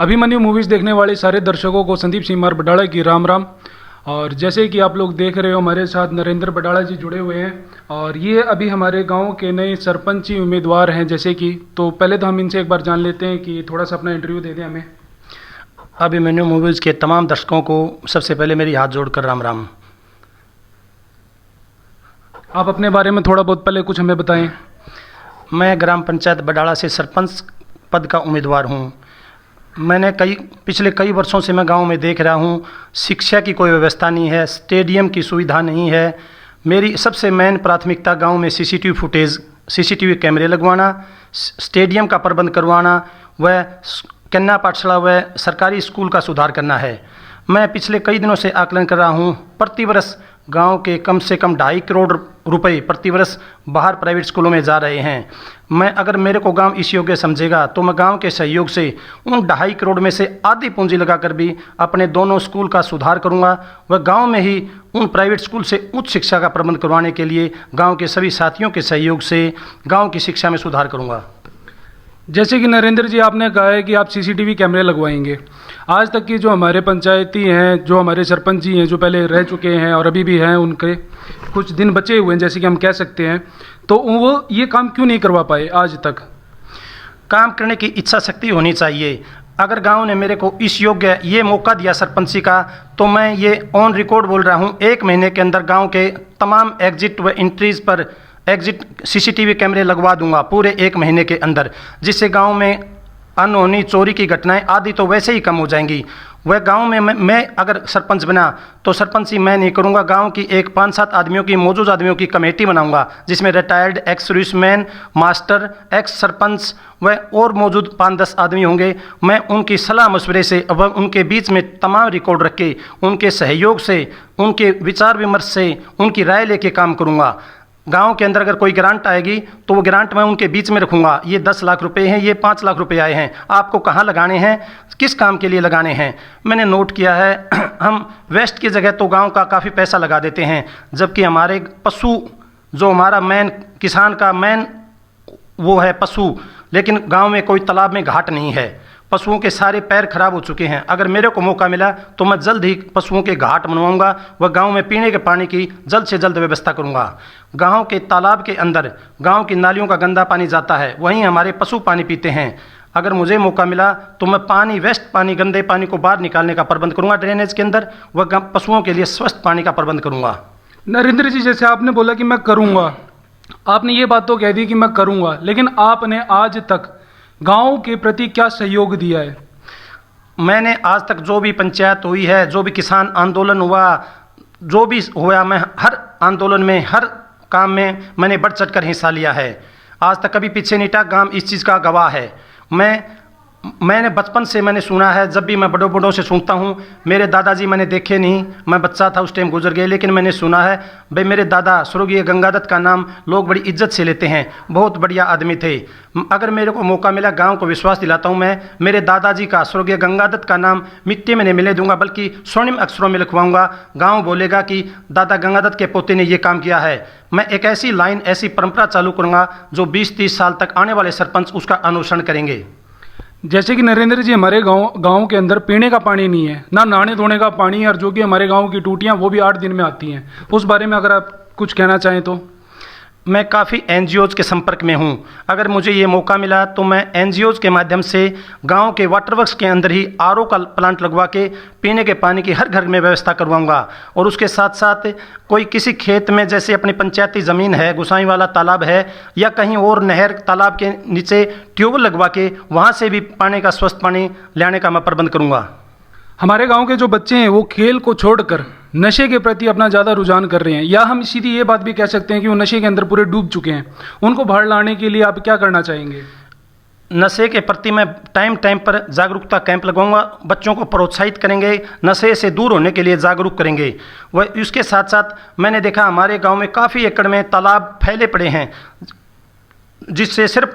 Abhimanyu movies देखने वाले सारे दर्शकों को संदीप सिंह बडाला की राम राम। और जैसे कि आप लोग देख रहे हो, हमारे साथ नरेंद्र बडाला जी जुड़े हुए हैं और ये अभी हमारे गांव के नए सरपंची उम्मीदवार हैं। जैसे कि तो पहले तो हम इनसे एक बार जान लेते हैं कि थोड़ा सा अपना इंटरव्यू दे दें हमें। अभिमन्यु मूवीज़ के तमाम दर्शकों को सबसे पहले मेरी हाथ जोड़कर राम राम। आप अपने बारे में थोड़ा बहुत पहले कुछ हमें बताएं। मैं ग्राम पंचायत बडाला से सरपंच पद का उम्मीदवार हूँ। मैंने पिछले कई वर्षों से मैं गांव में देख रहा हूँ, शिक्षा की कोई व्यवस्था नहीं है, स्टेडियम की सुविधा नहीं है। मेरी सबसे मेन प्राथमिकता गांव में सीसीटीवी कैमरे लगवाना, स्टेडियम का प्रबंध करवाना व कन्या पाठशाला व सरकारी स्कूल का सुधार करना है। मैं पिछले कई दिनों से आकलन कर रहा हूँ, प्रतिवर्ष गांव के कम से कम 2.5 करोड़ रुपए प्रतिवर्ष बाहर प्राइवेट स्कूलों में जा रहे हैं। अगर मेरे को गांव इस योग्य समझेगा तो मैं गांव के सहयोग से उन 2.5 करोड़ में से आधी पूंजी लगाकर भी अपने दोनों स्कूल का सुधार करूंगा व गांव में ही उन प्राइवेट स्कूल से उच्च शिक्षा का प्रबंध करवाने के लिए गांव के सभी साथियों के सहयोग से गांव की शिक्षा में सुधार करूंगा। जैसे कि नरेंद्र जी आपने कहा है कि आप सीसीटीवी कैमरे लगवाएंगे। आज तक की जो हमारे पंचायती हैं, जो हमारे सरपंच जी हैं, जो पहले रह चुके हैं और अभी भी हैं, उनके कुछ दिन बचे हुए हैं जैसे कि हम कह सकते हैं, तो वो ये काम क्यों नहीं करवा पाए आज तक? काम करने की इच्छा शक्ति होनी चाहिए। अगर गांव ने मेरे को इस योग्य ये मौका दिया सरपंची का, तो मैं ये ऑन रिकॉर्ड बोल रहा हूँ, 1 महीने के अंदर गांव के तमाम एग्जिट व एंट्रीज पर सीसीटीवी कैमरे लगवा दूंगा पूरे 1 महीने के अंदर, जिससे गांव में अनहोनी चोरी की घटनाएं आदि तो वैसे ही कम हो जाएंगी। वह गांव में मैं अगर सरपंच बना तो सरपंची मैं नहीं करूंगा, गांव की एक 5-7 आदमियों की मौजूद आदमियों की कमेटी बनाऊंगा, जिसमें retired ex serviceman, master, x sarpanch व और मौजूद 5-10 आदमी होंगे। मैं उनकी सलाह मशवरे से अब उनके बीच में तमाम रिकॉर्ड रख के, उनके सहयोग से, उनके विचार विमर्श से, उनकी राय लेके काम करूँगा। गांव के अंदर अगर कोई ग्रांट आएगी तो वो ग्रांट मैं उनके बीच में रखूंगा। ये 10 लाख रुपए हैं, ये 5 लाख रुपए आए हैं, आपको कहाँ लगाने हैं, किस काम के लिए लगाने हैं। मैंने नोट किया है हम वेस्ट की जगह तो गांव का काफ़ी पैसा लगा देते हैं, जबकि हमारे पशु जो हमारा मेन किसान का मेन वो है पशु, लेकिन गाँव में कोई तालाब में घाट नहीं है। पशुओं के सारे पैर खराब हो चुके हैं। अगर मेरे को मौका मिला तो मैं जल्द ही पशुओं के घाट बनवाऊंगा व गांव में पीने के पानी की जल्द से जल्द व्यवस्था करूंगा। गांव के तालाब के अंदर गांव की नालियों का गंदा पानी जाता है, वहीं हमारे पशु पानी पीते हैं। अगर मुझे मौका मिला तो मैं वेस्ट पानी, गंदे पानी को बाहर निकालने का प्रबंध करूँगा ड्रेनेज के अंदर, व पशुओं के लिए स्वस्थ पानी का प्रबंध करूँगा। नरेंद्र जी, जैसे आपने बोला कि मैं करूँगा, आपने ये बात तो कह दी कि मैं करूँगा, लेकिन आपने आज तक गांव के प्रति क्या सहयोग दिया है? मैंने आज तक जो भी पंचायत हुई है, जो भी किसान आंदोलन हुआ, जो भी हुआ, मैं हर आंदोलन में, हर काम में मैंने बढ़ चढ़ कर हिस्सा लिया है। आज तक कभी पीछे नहीं हटा। गांव इस चीज़ का गवाह है। मैंने बचपन से मैंने सुना है, जब भी मैं बड़ों से सुनता हूँ, मेरे दादाजी मैंने देखे नहीं, मैं बच्चा था उस टाइम गुजर गए, लेकिन मैंने सुना है भाई मेरे दादा स्वर्गीय गंगादत्त का नाम लोग बड़ी इज्जत से लेते हैं, बहुत बढ़िया आदमी थे। अगर मेरे को मौका मिला, गांव को विश्वास दिलाता हूँ, मैं मेरे दादाजी का स्वर्गीय गंगादत्त का नाम मिट्टी में नहीं मिले दूंगा, बल्कि स्वर्णिम अक्षरों में लिखवाऊंगा। गाँव बोलेगा कि दादा गंगादत्त के पोते ने ये काम किया है। मैं एक ऐसी लाइन, ऐसी परंपरा चालू करूँगा जो 20-30 साल तक आने वाले सरपंच उसका अनुसरण करेंगे। जैसे कि नरेंद्र जी, हमारे गांव के अंदर पीने का पानी नहीं है, ना नहाने धोने का पानी, और जो कि हमारे गांव की टूटियां वो भी 8 दिन में आती हैं। उस बारे में अगर आप कुछ कहना चाहें तो। मैं काफ़ी एनजीओज़ के संपर्क में हूं। अगर मुझे ये मौका मिला तो मैं एनजीओज़ के माध्यम से गांव के वाटर वर्क्स के अंदर ही आरओ का प्लांट लगवा के पीने के पानी की हर घर में व्यवस्था करवाऊंगा। और उसके साथ साथ कोई किसी खेत में, जैसे अपनी पंचायती ज़मीन है, गुसाई वाला तालाब है, या कहीं और नहर तालाब के नीचे ट्यूबवेल लगवा के वहाँ से भी पानी का स्वस्थ पानी लाने का मैं प्रबंध करूँगा। हमारे गांव के जो बच्चे हैं वो खेल को छोड़कर नशे के प्रति अपना ज़्यादा रुझान कर रहे हैं, या हम सीधी ये बात भी कह सकते हैं कि वो नशे के अंदर पूरे डूब चुके हैं। उनको बाहर लाने के लिए आप क्या करना चाहेंगे? नशे के प्रति मैं टाइम पर जागरूकता कैंप लगाऊंगा, बच्चों को प्रोत्साहित करेंगे, नशे से दूर होने के लिए जागरूक करेंगे। वह इसके साथ साथ मैंने देखा हमारे गांव में काफ़ी एकड़ में तालाब फैले पड़े हैं, जिससे सिर्फ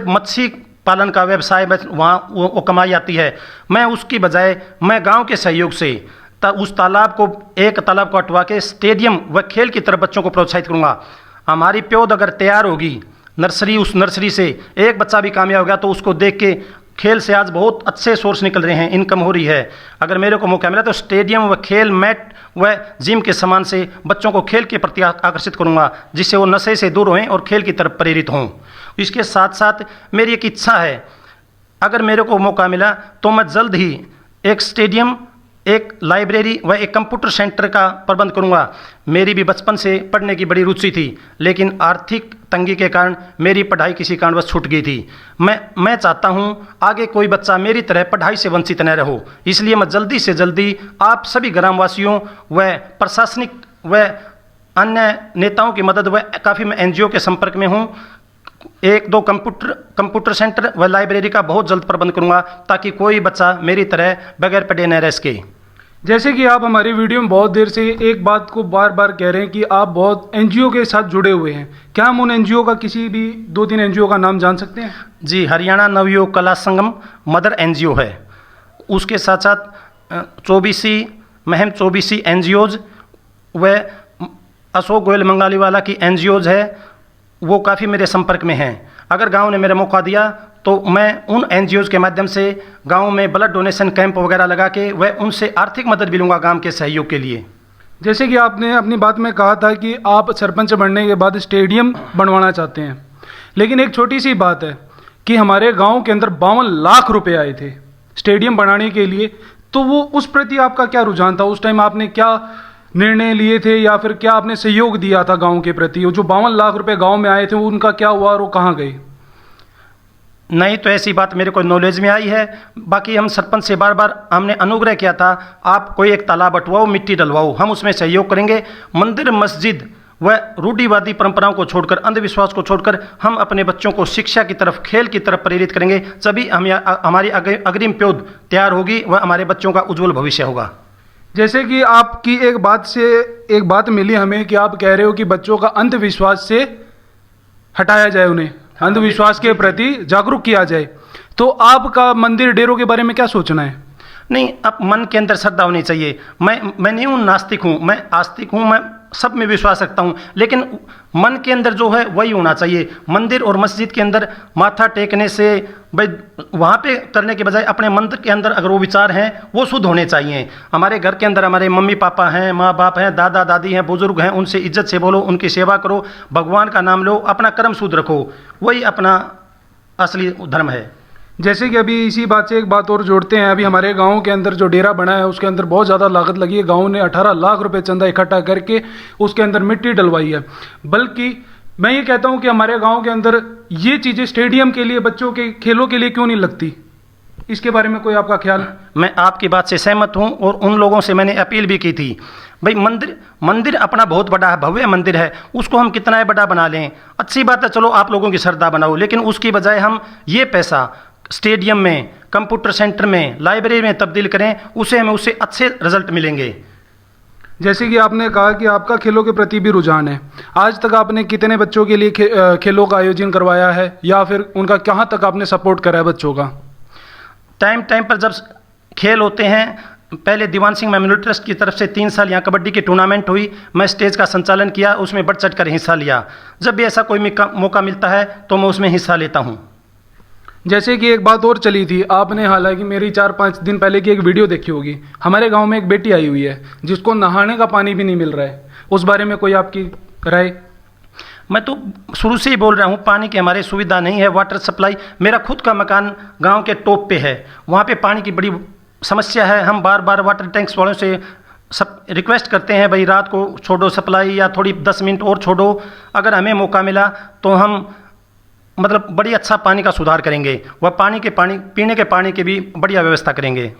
मच्छी पालन का व्यवसाय वहाँ वो कमाई आती है। मैं उसकी बजाय मैं गांव के सहयोग से उस तालाब को हटवा के स्टेडियम व खेल की तरफ बच्चों को प्रोत्साहित करूँगा। हमारी प्योद अगर तैयार होगी, उस नर्सरी से एक बच्चा भी कामयाब हो गया तो उसको देख के खेल से आज बहुत अच्छे सोर्स निकल रहे हैं, इनकम हो रही है। अगर मेरे को मौका मिला तो स्टेडियम व खेल मैट व जिम के समान से बच्चों को खेल के प्रति आकर्षित करूँगा, जिससे वो नशे से दूर हों और खेल की तरफ प्रेरित हों। इसके साथ साथ मेरी एक इच्छा है, अगर मेरे को मौका मिला तो मैं जल्द ही एक स्टेडियम, एक लाइब्रेरी व एक कंप्यूटर सेंटर का प्रबंध करूंगा। मेरी भी बचपन से पढ़ने की बड़ी रुचि थी, लेकिन आर्थिक तंगी के कारण मेरी पढ़ाई किसी कारणवश छूट गई थी। मैं चाहता हूं आगे कोई बच्चा मेरी तरह पढ़ाई से वंचित न रहो, इसलिए मैं जल्दी से जल्दी आप सभी ग्रामवासियों व प्रशासनिक व अन्य नेताओं की मदद व काफ़ी मैं एनजीओ के संपर्क में हूँ। एक दो कंप्यूटर सेंटर व लाइब्रेरी का बहुत जल्द प्रबंध करूंगा, ताकि कोई बच्चा मेरी तरह बगैर पढ़े न रह सके। जैसे कि आप हमारी वीडियो में बहुत देर से एक बात को बार बार कह रहे हैं कि आप बहुत एनजीओ के साथ जुड़े हुए हैं, क्या हम उन एनजीओ का किसी भी 2-3 एनजीओ का नाम जान सकते हैं? जी, हरियाणा नवयुवक कला संगम मदर एनजीओ है। उसके साथ साथ 24 महम 24 एनजीओज व अशोक गोयल मंगालीवाला की एनजीओज है, वो काफ़ी मेरे संपर्क में हैं। अगर गांव ने मेरा मौका दिया तो मैं उन एनजीओज़ के माध्यम से गांव में ब्लड डोनेशन कैंप वगैरह लगा के वह उनसे आर्थिक मदद भी लूँगा गांव के सहयोग के लिए। जैसे कि आपने अपनी बात में कहा था कि आप सरपंच बनने के बाद स्टेडियम बनवाना चाहते हैं, लेकिन एक छोटी सी बात है कि हमारे गाँव के अंदर 52 लाख रुपये आए थे स्टेडियम बनाने के लिए, तो वो उस प्रति आपका क्या रुझान था? उस टाइम आपने क्या निर्णय लिए थे या फिर क्या आपने सहयोग दिया था गांव के प्रति? वो जो 52 लाख रुपए गांव में आए थे उनका क्या हुआ और वो कहाँ गए? नहीं, तो ऐसी बात मेरे को नॉलेज में आई है। बाकी हम सरपंच से बार बार हमने अनुग्रह किया था, आप कोई एक तालाब बटवाओ, मिट्टी डलवाओ, हम उसमें सहयोग करेंगे। मंदिर मस्जिद व रूढ़िवादी परंपराओं को छोड़कर, अंधविश्वास को छोड़कर हम अपने बच्चों को शिक्षा की तरफ, खेल की तरफ प्रेरित करेंगे, तभी हमारी अग्रिम पौध तैयार होगी व हमारे बच्चों का उज्जवल भविष्य होगा। जैसे कि आपकी एक बात मिली हमें कि आप कह रहे हो कि बच्चों का अंधविश्वास से हटाया जाए, उन्हें अंधविश्वास के प्रति जागरूक किया जाए, तो आपका मंदिर डेरों के बारे में क्या सोचना है? नहीं, अब मन के अंदर श्रद्धा होनी चाहिए। मैं नहीं हूँ नास्तिक हूँ, मैं आस्तिक हूँ, मैं सब में विश्वास रखता हूँ, लेकिन मन के अंदर जो है वही होना चाहिए। मंदिर और मस्जिद के अंदर माथा टेकने से भाई वहाँ पे करने के बजाय अपने मन के अंदर अगर वो विचार हैं वो शुद्ध होने चाहिए। हमारे घर के अंदर हमारे मम्मी पापा हैं, माँ बाप हैं, दादा दादी हैं, बुजुर्ग हैं, उनसे इज्जत से बोलो, उनकी सेवा करो, भगवान का नाम लो, अपना कर्म शुद्ध रखो, वही अपना असली धर्म है। जैसे कि अभी इसी बात से एक बात और जोड़ते हैं, अभी हमारे गांव के अंदर जो डेरा बना है उसके अंदर बहुत ज़्यादा लागत लगी है। गांव ने 18 लाख रुपए चंदा इकट्ठा करके उसके अंदर मिट्टी डलवाई है। बल्कि मैं ये कहता हूं कि हमारे गांव के अंदर ये चीज़ें स्टेडियम के लिए, बच्चों के खेलों के लिए क्यों नहीं लगती? इसके बारे में कोई आपका ख्याल? मैं आपकी बात से सहमत हूँ और उन लोगों से मैंने अपील भी की थी, भाई मंदिर अपना बहुत बड़ा है, भव्य मंदिर है, उसको हम कितना बड़ा बना लें, अच्छी बात है, चलो आप लोगों की श्रद्धा बनाओ, लेकिन उसकी बजाय हम ये पैसा स्टेडियम में, कंप्यूटर सेंटर में, लाइब्रेरी में तब्दील करें, उससे अच्छे रिजल्ट मिलेंगे। जैसे कि आपने कहा कि आपका खेलों के प्रति भी रुझान है, आज तक आपने कितने बच्चों के लिए खेलों का आयोजन करवाया है या फिर उनका कहाँ तक आपने सपोर्ट करा है बच्चों का? टाइम पर जब खेल होते हैं, पहले दीवान सिंह मेमोरियल ट्रस्ट की तरफ से 3 साल यहाँ कबड्डी की टूर्नामेंट हुई, मैं स्टेज का संचालन किया, उसमें बढ़ चढ़ कर हिस्सा लिया। जब भी ऐसा कोई मौका मिलता है तो मैं उसमें हिस्सा लेता हूँ। जैसे कि एक बात और चली थी, आपने हालांकि मेरी 4-5 दिन पहले की एक वीडियो देखी होगी, हमारे गांव में एक बेटी आई हुई है जिसको नहाने का पानी भी नहीं मिल रहा है, उस बारे में कोई आपकी राय? मैं तो शुरू से ही बोल रहा हूँ, पानी की हमारी सुविधा नहीं है, वाटर सप्लाई, मेरा खुद का मकान गांव के टॉप पे है, वहाँ पे पानी की बड़ी समस्या है। हम बार बार वाटर टैंक्स वालों से सब रिक्वेस्ट करते हैं, भाई रात को छोड़ो सप्लाई या थोड़ी 10 मिनट और छोड़ो। अगर हमें मौका मिला तो हम मतलब बड़ी अच्छा पानी का सुधार करेंगे, वह पीने के पानी की भी बढ़िया व्यवस्था करेंगे।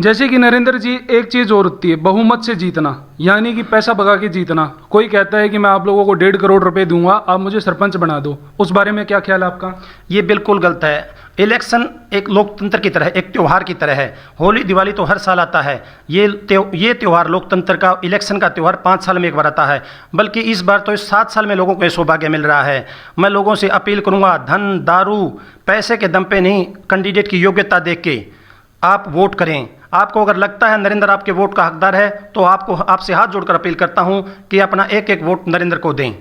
जैसे कि नरेंद्र जी, एक चीज़ और होती है बहुमत से जीतना, यानी कि पैसा भगा के जीतना। कोई कहता है कि मैं आप लोगों को 1.5 करोड़ रुपए दूंगा, आप मुझे सरपंच बना दो, उस बारे में क्या ख्याल है आपका? ये बिल्कुल गलत है। इलेक्शन एक लोकतंत्र की तरह, एक त्यौहार की तरह है। होली दिवाली तो हर साल आता है, ये त्यौहार लोकतंत्र का, इलेक्शन का त्यौहार 5 साल में एक बार आता है, बल्कि इस बार तो 7 साल में लोगों को ये सौभाग्य मिल रहा है। मैं लोगों से अपील करूँगा, धन दारू पैसे के दम पे नहीं, कैंडिडेट की योग्यता देख के आप वोट करें। आपको अगर लगता है नरेंद्र आपके वोट का हकदार है तो आपसे हाथ जोड़कर अपील करता हूं कि अपना एक वोट नरेंद्र को दें।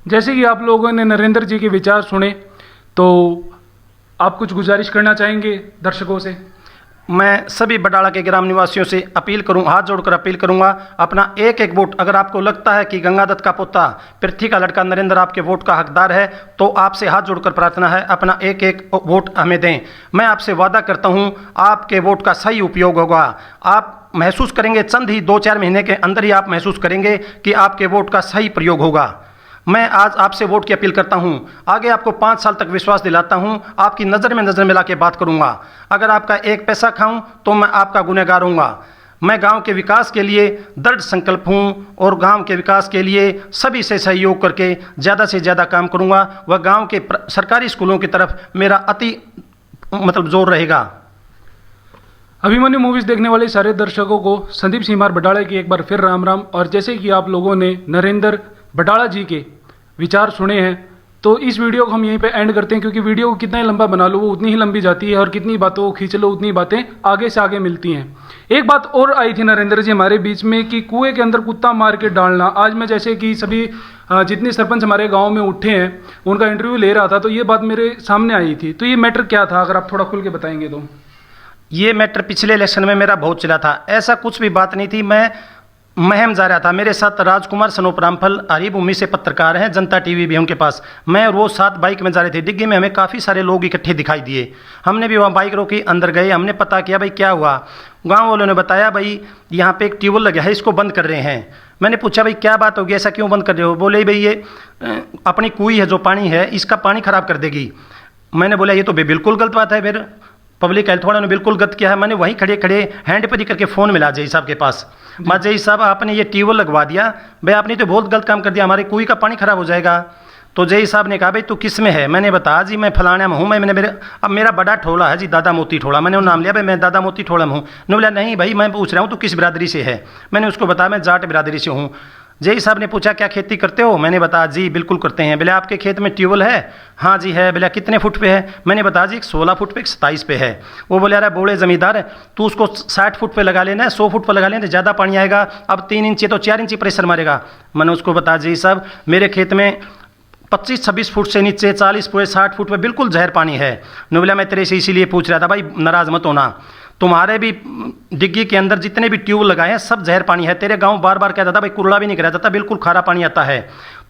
जैसे कि आप लोगों ने नरेंद्र जी के विचार सुने, तो आप कुछ गुजारिश करना चाहेंगे दर्शकों से? मैं सभी बडाला के ग्राम निवासियों से अपील करूं, हाथ जोड़कर अपील करूंगा, अपना एक एक वोट, अगर आपको लगता है कि गंगादत्त का पोता पृथ्वी का लड़का नरेंद्र आपके वोट का हकदार है, तो आपसे हाथ जोड़कर प्रार्थना है, अपना एक एक वोट हमें दें। मैं आपसे वादा करता हूं, आपके वोट का सही उपयोग होगा। आप महसूस करेंगे, चंद ही 2-4 महीने के अंदर ही आप महसूस करेंगे कि आपके वोट का सही प्रयोग होगा। मैं आज आपसे वोट की अपील करता हूं, आगे आपको 5 साल तक विश्वास दिलाता हूं, आपकी नज़र में नज़र मिला के बात करूंगा। अगर आपका एक पैसा खाऊं तो मैं आपका गुनहगार हूँगा। मैं गांव के विकास के लिए दृढ़ संकल्प हूं और गांव के विकास के लिए सभी से सहयोग करके ज़्यादा से ज़्यादा काम करूंगा। वह गांव के सरकारी स्कूलों की तरफ मेरा अति जोर रहेगा। अभिमन्यु मूवीज़ देखने वाले सारे दर्शकों को संदीप सिमार बडाला की एक बार फिर राम राम। और जैसे कि आप लोगों ने नरेंद्र बडाला जी के विचार सुने हैं, तो इस वीडियो को हम यहीं पे एंड करते हैं, क्योंकि वीडियो को कितना ही लंबा बना लो वो उतनी ही लंबी जाती है, और कितनी बातों को खींच लो उतनी बातें आगे से आगे मिलती हैं। एक बात और आई थी नरेंद्र जी हमारे बीच में कि कुएं के अंदर कुत्ता मार के डालना। आज मैं जैसे कि सभी जितने सरपंच हमारे गाँव में उठे हैं उनका इंटरव्यू ले रहा था, तो ये बात मेरे सामने आई थी। तो ये मैटर क्या था, अगर आप थोड़ा खुल के बताएंगे तो? ये मैटर पिछले इलेक्शन में मेरा बहुत चला था। ऐसा कुछ भी बात नहीं थी, मैं महम जा रहा था, मेरे साथ राजकुमार सनोप रामफल हरिभूमि से पत्रकार हैं, जनता टीवी भी उनके पास, मैं और वो साथ बाइक में जा रहे थे। डिग्गी में हमें काफ़ी सारे लोग इकट्ठे दिखाई दिए। हमने भी वहाँ बाइक रोकी, अंदर गए, हमने पता किया भाई क्या हुआ। गांव वालों ने बताया भाई यहाँ पे एक ट्यूबवेल लगा है, इसको बंद कर रहे हैं। मैंने पूछा भाई क्या बात होगी, ऐसा क्यों बंद कर रहे हो? बोले भाई ये अपनी कुई है जो पानी है इसका पानी खराब कर देगी। मैंने बोला ये तो बिल्कुल गलत बात है। फिर पब्लिक हेल्थ वालों ने बिल्कुल गलत किया है। मैंने वहीं खड़े खड़े हैंड पर ही करके फ़ोन मिला जय साहब के पास, मैं जय साहब आपने ये ट्यूबवेल लगवा दिया, भाई आपने तो बहुत गलत काम कर दिया, हमारे कुएं का पानी खराब हो जाएगा। तो जय साहब ने कहा भाई तू किस में है? मैंने बताया जी मैं फलाने में हूँ, अब मेरा बड़ा ठोला है जी दादा मोती ठोला। मैंने वो नाम लिया, भाई मैं दादा मोती ठोला में हूँ। ने बोला नहीं भाई मैं पूछ रहा हूँ तू किस बिरादरी से है? मैंने उसको बताया मैं जाट बिरादरी से हूँ। जय साहब ने पूछा क्या खेती करते हो? मैंने बताया जी बिल्कुल करते हैं। बोले आपके खेत में ट्यूबवेल है? हाँ जी है। बोले कितने फुट पे है? मैंने बताया जी 16 फुट पे 27 पे है। वो बोले अरे बोले ज़मींदार तू उसको 60 फुट पे लगा लेना, 100 फुट पे लगा लेना, ज़्यादा पानी आएगा, अब 3 इंची तो 4 इंची प्रेशर मारेगा। मैंने उसको बताया जी साहब मेरे खेत में 25-26 फुट से नीचे 40 फुट 60 फुट पे बिल्कुल जहर पानी है। ने बोला मैं तेरे से इसीलिए पूछ रहा था भाई नाराज़ मत होना, तुम्हारे भी डिग्गी के अंदर जितने भी ट्यूब लगाए हैं सब जहर पानी है। तेरे गांव बार बार कहता था भाई कुरला भी नहीं कराता था, बिल्कुल खारा पानी आता है।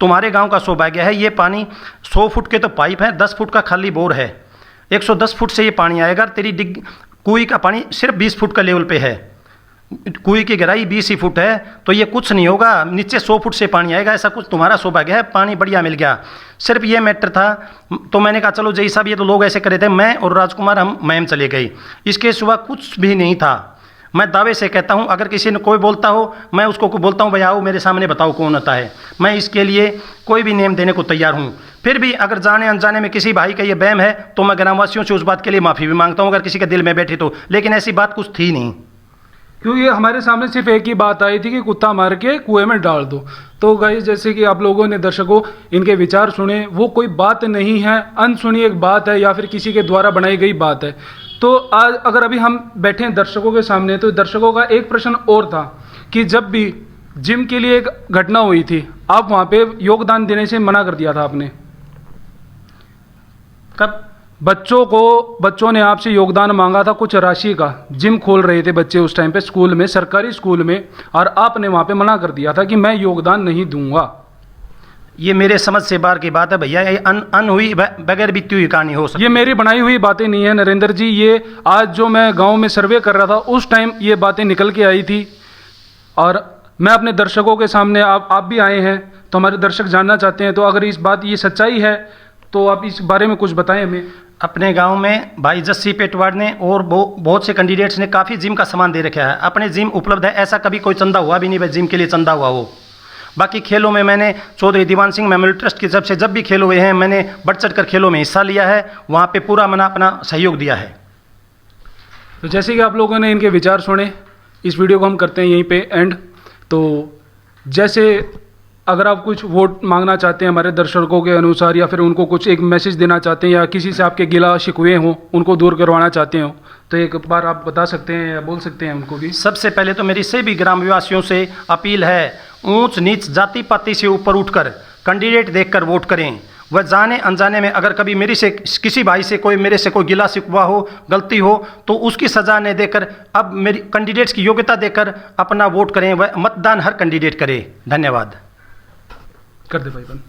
तुम्हारे गांव का सौभाग्य है ये पानी 100 फुट के तो पाइप है, 10 फुट का खाली बोर है, 110 फुट से ये पानी आएगा। तेरी कुएं का पानी सिर्फ 20 फुट का लेवल पे है, कुएं की गहराई 20 ही फुट है, तो ये कुछ नहीं होगा, नीचे 100 फुट से पानी आएगा। ऐसा कुछ तुम्हारा सौभाग्य है, पानी बढ़िया मिल गया। सिर्फ ये मैटर था। तो मैंने कहा चलो जय साहब ये तो लोग ऐसे करे थे। मैं और राजकुमार हम महम चले गए, इसके सिवा कुछ भी नहीं था। मैं दावे से कहता हूँ अगर किसी ने कोई बोलता हो मैं उसको बोलता हूँ भाई आओ मेरे सामने बताओ कौन होता है। मैं इसके लिए कोई भी नेम देने को तैयार हूँ। फिर भी अगर जाने अनजाने में किसी भाई का ये बहम है तो मैं ग्रामवासियों से उस बात के लिए माफ़ी भी मांगता हूँ अगर किसी के दिल में बैठी तो, लेकिन ऐसी बात कुछ थी नहीं। क्योंकि हमारे सामने सिर्फ एक ही बात आई थी कि कुत्ता मार के कुएं में डाल दो। तो गाइस जैसे कि आप लोगों ने दर्शकों इनके विचार सुने, वो कोई बात नहीं है, अनसुनी एक बात है या फिर किसी के द्वारा बनाई गई बात है। तो आज अगर अभी हम बैठे हैं दर्शकों के सामने, तो दर्शकों का एक प्रश्न और था कि जब भी जिम के लिए एक घटना हुई थी आप वहाँ पे योगदान देने से मना कर दिया था आपने। कब? बच्चों ने आपसे योगदान मांगा था कुछ राशि का, जिम खोल रहे थे बच्चे उस टाइम पे स्कूल में, सरकारी स्कूल में, और आपने वहाँ पे मना कर दिया था कि मैं योगदान नहीं दूंगा। ये मेरे समझ से बाहर की बात है भैया, ये अन हुई बगैर बीती हुई कहानी हो सकती। ये मेरी बनाई हुई बातें नहीं है नरेंद्र जी, ये आज जो मैं गाँव में सर्वे कर रहा था उस टाइम ये बातें निकल के आई थी। और मैं अपने दर्शकों के सामने, आप भी आए हैं तो हमारे दर्शक जानना चाहते हैं, तो अगर इस बात ये सच्चाई है तो आप इस बारे में कुछ बताएं हमें। अपने गांव में भाई जस्सी पेटवाड़ ने और बहुत से कैंडिडेट्स ने काफ़ी जिम का सामान दे रखा है, अपने जिम उपलब्ध है, ऐसा कभी कोई चंदा हुआ भी नहीं भाई जिम के लिए चंदा हुआ हो। बाकी खेलों में मैंने चौधरी दीवान सिंह मेमोरियल ट्रस्ट की तरफ से जब भी खेल हुए हैं मैंने बढ़ चढ़ कर खेलों में हिस्सा लिया है, वहाँ पे पूरा मैंने अपना सहयोग दिया है। तो जैसे कि आप लोगों ने इनके विचार सुने, इस वीडियो को हम करते हैं यहीं पे एंड। तो जैसे अगर आप कुछ वोट मांगना चाहते हैं हमारे दर्शकों के अनुसार, या फिर उनको कुछ एक मैसेज देना चाहते हैं, या किसी से आपके गिला शिकवे हों उनको दूर करवाना चाहते हो, तो एक बार आप बता सकते हैं या बोल सकते हैं उनको भी। सबसे पहले तो मेरी सभी ग्रामवासियों से अपील है, ऊंच नीच जाति पाति से ऊपर उठकर कैंडिडेट देखकर वोट करें। वह जाने अनजाने में अगर कभी मेरी से किसी भाई से कोई मेरे से कोई गिला शिकवा हो, गलती हो, तो उसकी सज़ा न देकर अब मेरी कैंडिडेट्स की योग्यता देकर अपना वोट करें। वह मतदान हर कैंडिडेट करे। धन्यवाद। कर दे भाई बंद।